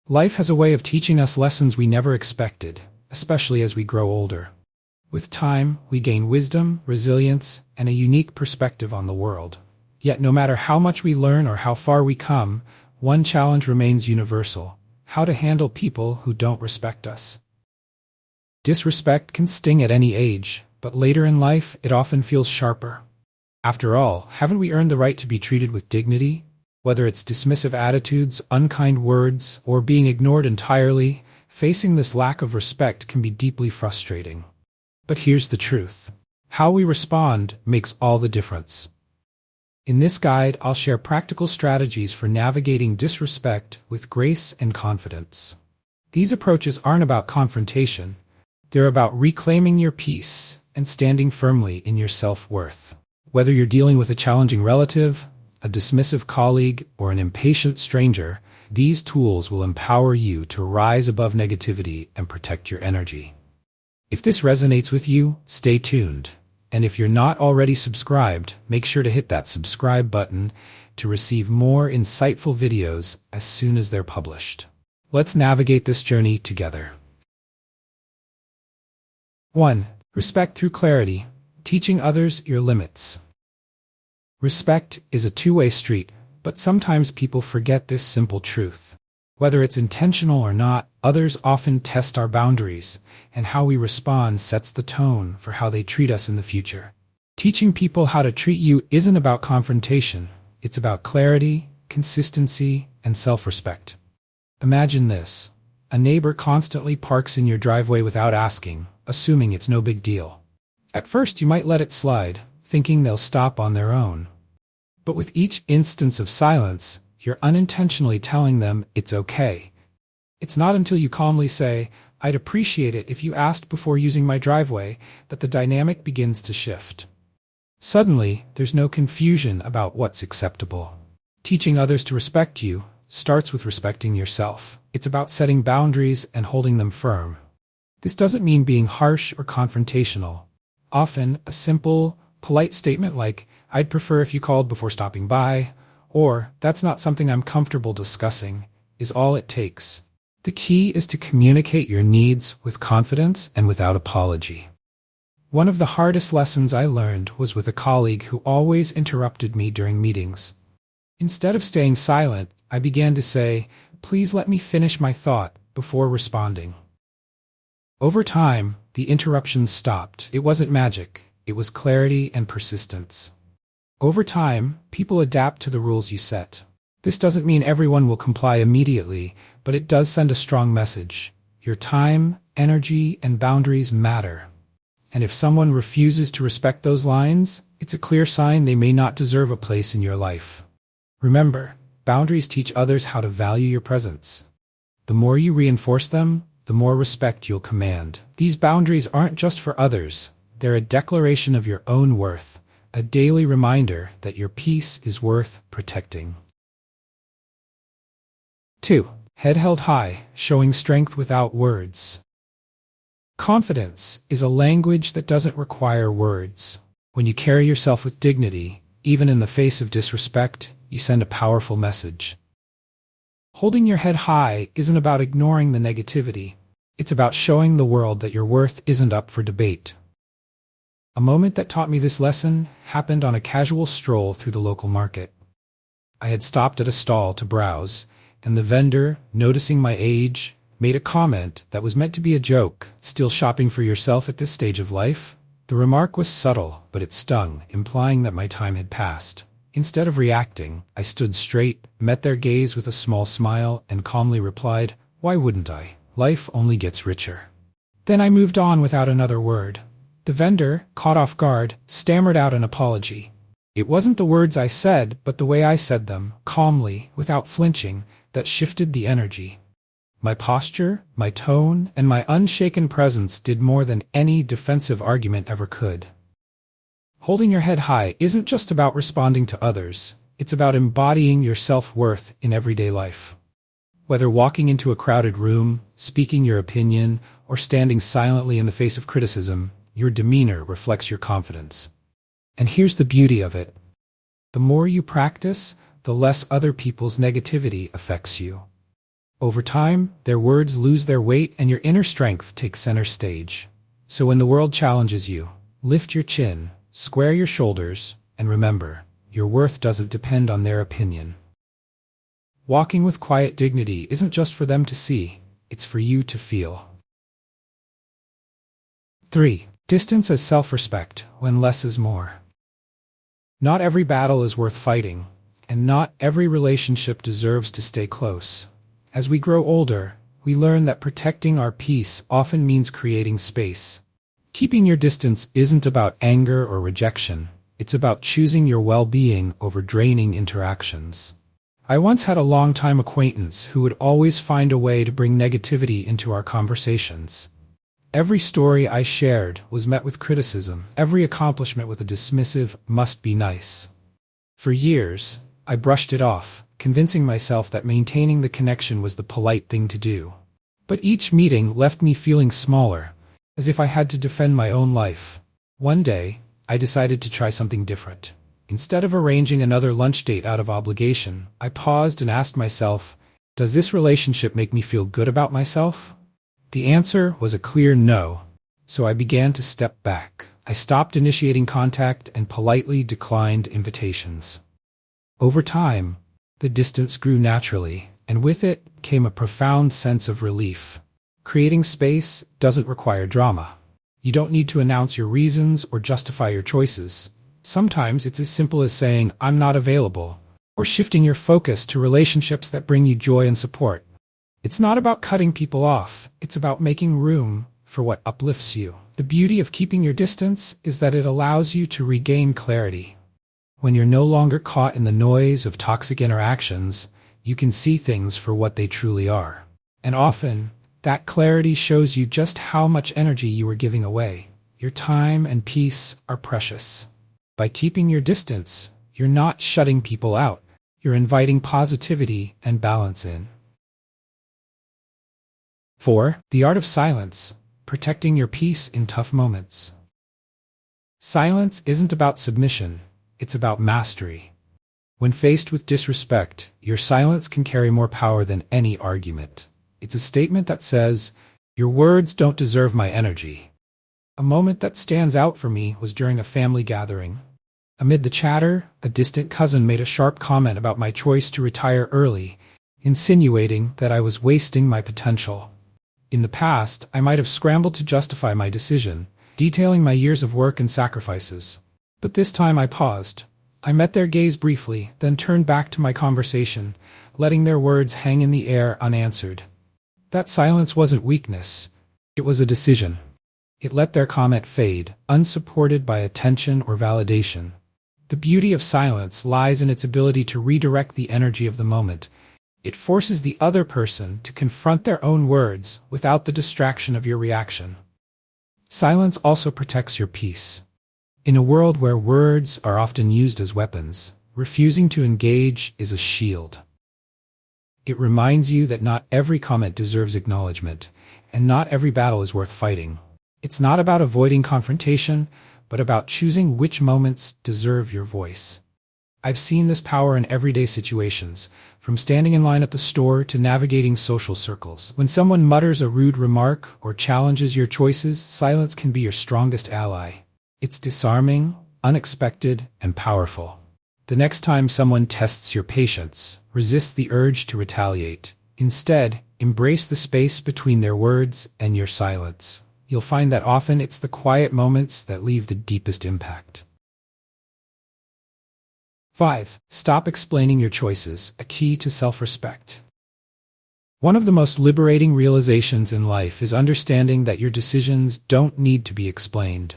Life has a way of teaching us lessons we never expected, especially as we grow older. With time, we gain wisdom, resilience, and a unique perspective on the world. Yet no matter how much we learn or how far we come, one challenge remains universal: how to handle people who don't respect us. Disrespect can sting at any age, but later in life it often feels sharper. After all, haven't we earned the right to be treated with dignity? Whether it's dismissive attitudes, unkind words, or being ignored entirely, facing this lack of respect can be deeply frustrating. But here's the truth: how we respond makes all the difference. In this guide, I'll share practical strategies for navigating disrespect with grace and confidence. These approaches aren't about confrontation, they're about reclaiming your peace and standing firmly in your self-worth. Whether you're dealing with a challenging relative, a dismissive colleague, or an impatient stranger, these tools will empower you to rise above negativity and protect your energy. If this resonates with you, stay tuned. And if you're not already subscribed, make sure to hit that subscribe button to receive more insightful videos as soon as they're published. Let's navigate this journey together. 1. Respect through clarity, teaching others your limits. Respect is a two-way street, but sometimes people forget this simple truth. Whether it's intentional or not, others often test our boundaries, and how we respond sets the tone for how they treat us in the future. Teaching people how to treat you isn't about confrontation, it's about clarity, consistency, and self-respect. Imagine this: a neighbor constantly parks in your driveway without asking, assuming it's no big deal. At first you might let it slide, thinking they'll stop on their own. But with each instance of silence, you're unintentionally telling them it's okay. It's not until you calmly say, "I'd appreciate it if you asked before using my driveway," that the dynamic begins to shift. Suddenly, there's no confusion about what's acceptable. Teaching others to respect you starts with respecting yourself. It's about setting boundaries and holding them firm. This doesn't mean being harsh or confrontational. Often, a simple, polite statement like, "I'd prefer if you called before stopping by," or "That's not something I'm comfortable discussing," is all it takes. The key is to communicate your needs with confidence and without apology. One of the hardest lessons I learned was with a colleague who always interrupted me during meetings. Instead of staying silent, I began to say, "Please let me finish my thought," before responding. Over time, the interruptions stopped. It wasn't magic, it was clarity and persistence. Over time, people adapt to the rules you set. This doesn't mean everyone will comply immediately, but it does send a strong message. Your time, energy, and boundaries matter. And if someone refuses to respect those lines, it's a clear sign they may not deserve a place in your life. Remember, boundaries teach others how to value your presence. The more you reinforce them, the more respect you'll command. These boundaries aren't just for others, they're a declaration of your own worth, a daily reminder that your peace is worth protecting. 2. Head held high, showing strength without words. Confidence is a language that doesn't require words. When you carry yourself with dignity, even in the face of disrespect, you send a powerful message. Holding your head high isn't about ignoring the negativity. It's about showing the world that your worth isn't up for debate. A moment that taught me this lesson happened on a casual stroll through the local market. I had stopped at a stall to browse, and the vendor, noticing my age, made a comment that was meant to be a joke. "Still shopping for yourself at this stage of life?" The remark was subtle, but it stung, implying that my time had passed. Instead of reacting, I stood straight, met their gaze with a small smile, and calmly replied, "Why wouldn't I? Life only gets richer." Then I moved on without another word. The vendor, caught off guard, stammered out an apology. It wasn't the words I said, but the way I said them, calmly, without flinching, that shifted the energy. My posture, my tone, and my unshaken presence did more than any defensive argument ever could. Holding your head high isn't just about responding to others, it's about embodying your self-worth in everyday life. Whether walking into a crowded room, speaking your opinion, or standing silently in the face of criticism, your demeanor reflects your confidence. And here's the beauty of it: the more you practice, the less other people's negativity affects you. Over time, their words lose their weight and your inner strength takes center stage. So when the world challenges you, lift your chin, square your shoulders, and remember, your worth doesn't depend on their opinion. Walking with quiet dignity isn't just for them to see, it's for you to feel. 3. Distance as self-respect, when less is more. Not every battle is worth fighting, and not every relationship deserves to stay close. As we grow older, we learn that protecting our peace often means creating space. Keeping your distance isn't about anger or rejection, it's about choosing your well-being over draining interactions. I once had a long-time acquaintance who would always find a way to bring negativity into our conversations. Every story I shared was met with criticism, every accomplishment with a dismissive, "must be nice." For years, I brushed it off, convincing myself that maintaining the connection was the polite thing to do. But each meeting left me feeling smaller, as if I had to defend my own life. One day, I decided to try something different. Instead of arranging another lunch date out of obligation, I paused and asked myself, does this relationship make me feel good about myself? The answer was a clear no. So I began to step back. I stopped initiating contact and politely declined invitations. Over time, the distance grew naturally, and with it came a profound sense of relief. Creating space doesn't require drama. You don't need to announce your reasons or justify your choices. Sometimes it's as simple as saying, "I'm not available," or shifting your focus to relationships that bring you joy and support. It's not about cutting people off, it's about making room for what uplifts you. The beauty of keeping your distance is that it allows you to regain clarity. When you're no longer caught in the noise of toxic interactions, you can see things for what they truly are. And often, that clarity shows you just how much energy you are giving away. Your time and peace are precious. By keeping your distance, you're not shutting people out. You're inviting positivity and balance in. 4. The art of silence, protecting your peace in tough moments. Silence isn't about submission, it's about mastery. When faced with disrespect, your silence can carry more power than any argument. It's a statement that says, "Your words don't deserve my energy." A moment that stands out for me was during a family gathering. Amid the chatter, a distant cousin made a sharp comment about my choice to retire early, insinuating that I was wasting my potential. In the past, I might have scrambled to justify my decision, detailing my years of work and sacrifices. But this time I paused. I met their gaze briefly, then turned back to my conversation, letting their words hang in the air unanswered. That silence wasn't weakness. It was a decision. It let their comment fade, unsupported by attention or validation. The beauty of silence lies in its ability to redirect the energy of the moment. It forces the other person to confront their own words without the distraction of your reaction. Silence also protects your peace. In a world where words are often used as weapons, refusing to engage is a shield. It reminds you that not every comment deserves acknowledgement, and not every battle is worth fighting. It's not about avoiding confrontation, but about choosing which moments deserve your voice. I've seen this power in everyday situations, from standing in line at the store to navigating social circles. When someone mutters a rude remark or challenges your choices, silence can be your strongest ally. It's disarming, unexpected, and powerful. The next time someone tests your patience, resist the urge to retaliate. Instead, embrace the space between their words and your silence. You'll find that often it's the quiet moments that leave the deepest impact. 5. Stop explaining your choices, a key to self-respect. One of the most liberating realizations in life is understanding that your decisions don't need to be explained.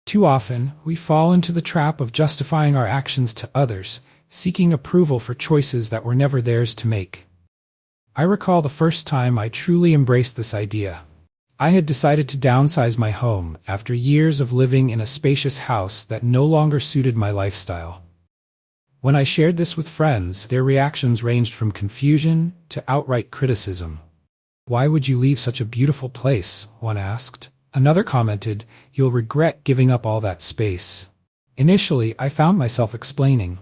Too often, we fall into the trap of justifying our actions to others, seeking approval for choices that were never theirs to make. I recall the first time I truly embraced this idea. I had decided to downsize my home after years of living in a spacious house that no longer suited my lifestyle. When I shared this with friends, their reactions ranged from confusion to outright criticism. "Why would you leave such a beautiful place?" one asked. Another commented, "You'll regret giving up all that space." Initially, I found myself explaining.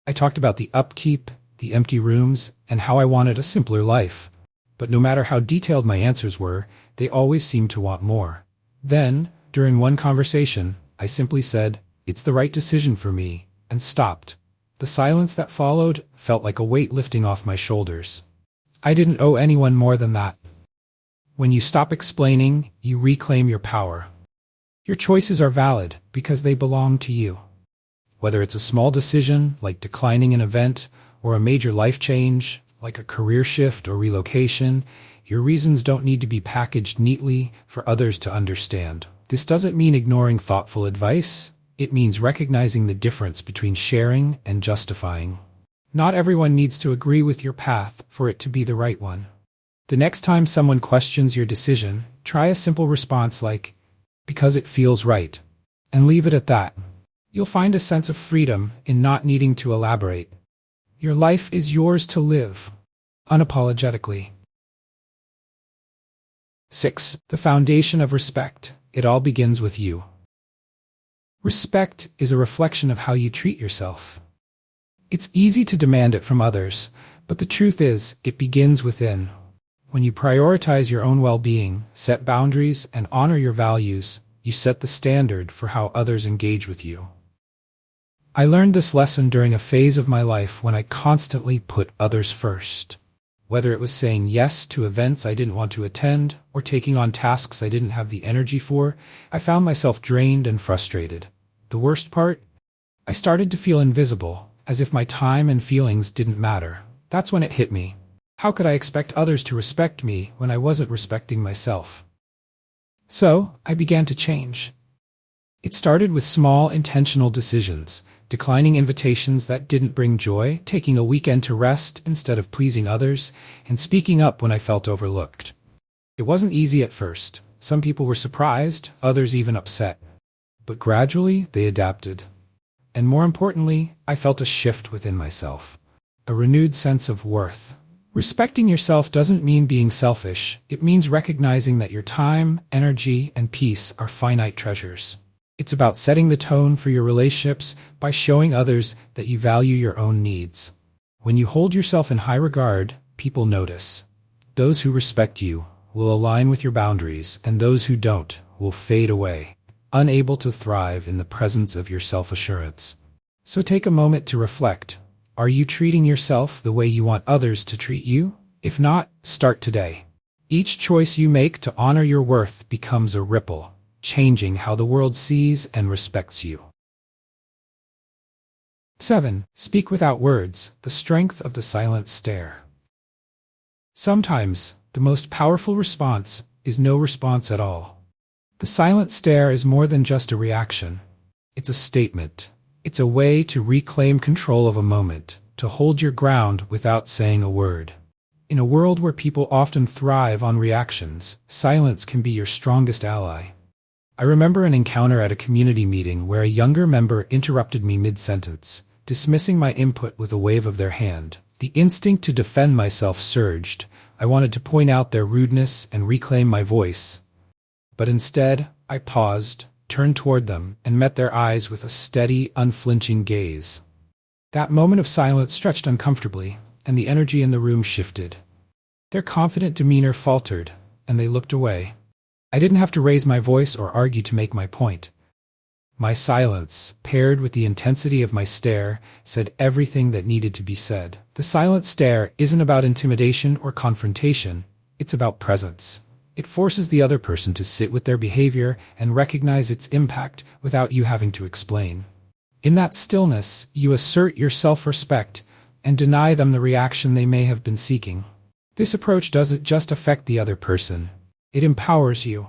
I talked about the upkeep, the empty rooms, and how I wanted a simpler life. But no matter how detailed my answers were, they always seemed to want more. Then, during one conversation, I simply said, "It's the right decision for me," and stopped. The silence that followed felt like a weight lifting off my shoulders. I didn't owe anyone more than that. When you stop explaining, you reclaim your power. Your choices are valid because they belong to you. Whether it's a small decision, like declining an event, or a major life change, like a career shift or relocation, your reasons don't need to be packaged neatly for others to understand. This doesn't mean ignoring thoughtful advice. It means recognizing the difference between sharing and justifying. Not everyone needs to agree with your path for it to be the right one. The next time someone questions your decision, try a simple response like, "Because it feels right," and leave it at that. You'll find a sense of freedom in not needing to elaborate. Your life is yours to live, unapologetically. 6. The foundation of respect. It all begins with you. Respect is a reflection of how you treat yourself. It's easy to demand it from others, but the truth is, it begins within. When you prioritize your own well-being, set boundaries, and honor your values, you set the standard for how others engage with you. I learned this lesson during a phase of my life when I constantly put others first. Whether it was saying yes to events I didn't want to attend or taking on tasks I didn't have the energy for, I found myself drained and frustrated. The worst part? I started to feel invisible, as if my time and feelings didn't matter. That's when it hit me. How could I expect others to respect me when I wasn't respecting myself? So, I began to change. It started with small, intentional decisions, declining invitations that didn't bring joy, taking a weekend to rest instead of pleasing others, and speaking up when I felt overlooked. It wasn't easy at first. Some people were surprised, others even upset. But gradually, they adapted. And more importantly, I felt a shift within myself. A renewed sense of worth. Respecting yourself doesn't mean being selfish. It means recognizing that your time, energy, and peace are finite treasures. It's about setting the tone for your relationships by showing others that you value your own needs. When you hold yourself in high regard, people notice. Those who respect you will align with your boundaries, and those who don't will fade away, unable to thrive in the presence of your self-assurance. So take a moment to reflect. Are you treating yourself the way you want others to treat you? If not, start today. Each choice you make to honor your worth becomes a ripple, changing how the world sees and respects you. 7. Speak without words, the strength of the silent stare. Sometimes, the most powerful response is no response at all. The silent stare is more than just a reaction. It's a statement. It's a way to reclaim control of a moment, to hold your ground without saying a word. In a world where people often thrive on reactions, silence can be your strongest ally. I remember an encounter at a community meeting where a younger member interrupted me mid-sentence, dismissing my input with a wave of their hand. The instinct to defend myself surged. I wanted to point out their rudeness and reclaim my voice. But instead, I paused, turned toward them, and met their eyes with a steady, unflinching gaze. That moment of silence stretched uncomfortably, and the energy in the room shifted. Their confident demeanor faltered, and they looked away. I didn't have to raise my voice or argue to make my point. My silence, paired with the intensity of my stare, said everything that needed to be said. The silent stare isn't about intimidation or confrontation, it's about presence. It forces the other person to sit with their behavior and recognize its impact without you having to explain. In that stillness, you assert your self-respect and deny them the reaction they may have been seeking. This approach doesn't just affect the other person. It empowers you.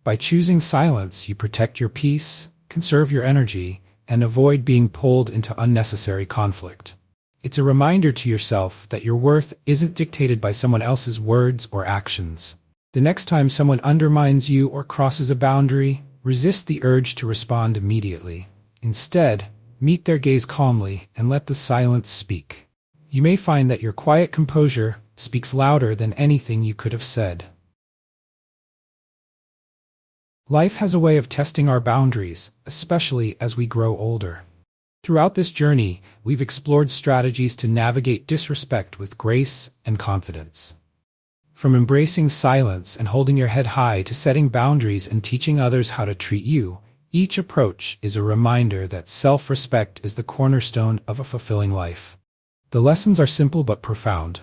By choosing silence, you protect your peace, conserve your energy, and avoid being pulled into unnecessary conflict. It's a reminder to yourself that your worth isn't dictated by someone else's words or actions. The next time someone undermines you or crosses a boundary, resist the urge to respond immediately. Instead, meet their gaze calmly and let the silence speak. You may find that your quiet composure speaks louder than anything you could have said. Life has a way of testing our boundaries, especially as we grow older. Throughout this journey, we've explored strategies to navigate disrespect with grace and confidence. From embracing silence and holding your head high to setting boundaries and teaching others how to treat you, each approach is a reminder that self-respect is the cornerstone of a fulfilling life. The lessons are simple but profound.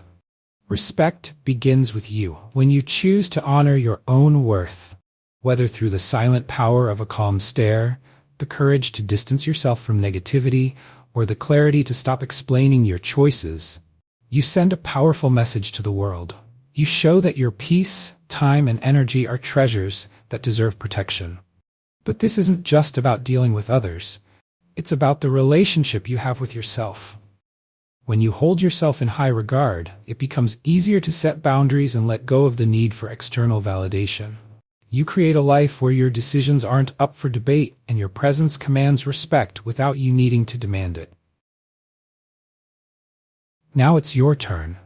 Respect begins with you when you choose to honor your own worth, whether through the silent power of a calm stare, the courage to distance yourself from negativity, or the clarity to stop explaining your choices. You send a powerful message to the world. You show that your peace, time, and energy are treasures that deserve protection. But this isn't just about dealing with others. It's about the relationship you have with yourself. When you hold yourself in high regard, it becomes easier to set boundaries and let go of the need for external validation. You create a life where your decisions aren't up for debate and your presence commands respect without you needing to demand it. Now it's your turn.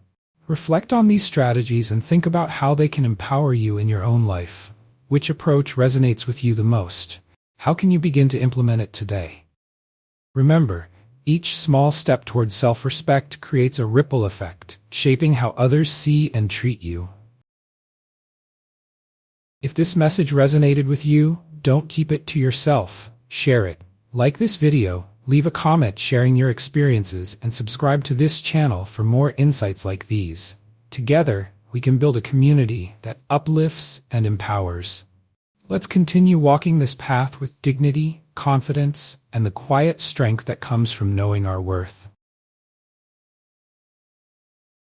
Reflect on these strategies and think about how they can empower you in your own life. Which approach resonates with you the most? How can you begin to implement it today? Remember, each small step towards self-respect creates a ripple effect, shaping how others see and treat you. If this message resonated with you, don't keep it to yourself. Share it. Like this video, leave a comment sharing your experiences, and subscribe to this channel for more insights like these. Together, we can build a community that uplifts and empowers. Let's continue walking this path with dignity, confidence, and the quiet strength that comes from knowing our worth.